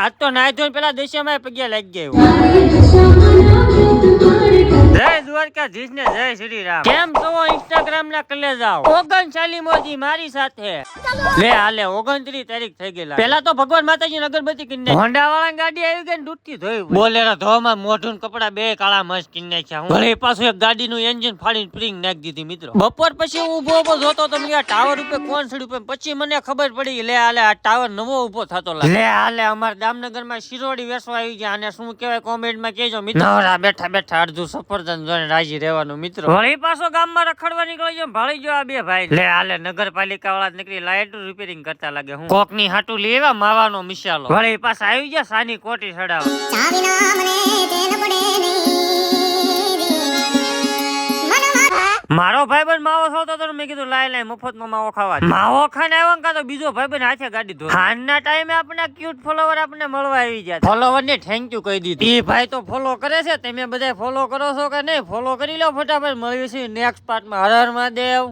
આજ તો નાઈ ધોઈને પેલા દેશિયામાં પગ્યા લાગી ગયો. જય દ્વારકાધીશ ને જય શ્રી રામ. કેમ છો ઇન્સ્ટાગ્રામ ના કલેજાઓ? 39 મોદી મારી સાથે લે હાલે 29 તારીખ થઈ ગયેલા. પેલા તો ભગવાન માતાજી અગરબત્તી કિન્ને હોન્ડા વાળા ગાડી આવી ગઈ ને ડૂટતી ધોઈ બોલેરા ધોવામાં મોઢું કપડા બે કાળા મસ્ત કિન્ને નાખ્યા. હું ઘરે પાછું એક ગાડીનું એન્જિન ફાડીને સ્પ્રિંગ નાખી દીધી મિત્રો. બપોર પછી હું ઉભો જોતો તો મેં ટાવર ઉપર કોણ ચડ્યું પણ પછી મને ખબર પડી લે હાલે આ ટાવર નવો ઉભો થતો લાગે. લે હાલે અમાર દામનગર માં શિરોડી વેસવા આવી ગયા. આને શું કહેવાય કોમેન્ટ માં કહેજો મિત્રો. નવરા બેઠા બેઠા અડધું સફરજન જોઈને રાજી રહેવાનું મિત્રો. વળી પાછો ગામમાં રખડવા નીકળી ગયો ભાળી જો આ બે ભાઈ. લે હાલે નગરપાલિકા વાળા નીકળી લાઈટ રિપેરિંગ કરતા લાગે. હું કોક ની હાટું લેવા માવાનો મિશાલો. વળી પાછા આવી ગયા સાની કોટી ચડાવવા. મારો ભાઈબંધ માવો ખાતો તો મેં કીધું લાય મફતમાં માવો ખાવા. માવો ખાને આવ્યો કાં તો બીજો ભાઈબંધ હાથે ગાડી ધોઈ. ખાનના ટાઈમે આપણે ક્યુટ ફોલોવર આપણે મળવા આવી ગયા. ફોલોવર ને થેન્ક યુ કહી દીધું. એ ભાઈ તો ફોલો કરે છે, તમે બધા ફોલો કરો છો કે નહીં? ફોલો કરી લો ફટાફટ. મળ્યું છે નેક્સ્ટ પાર્ટમાં. હર હર મહાદેવ.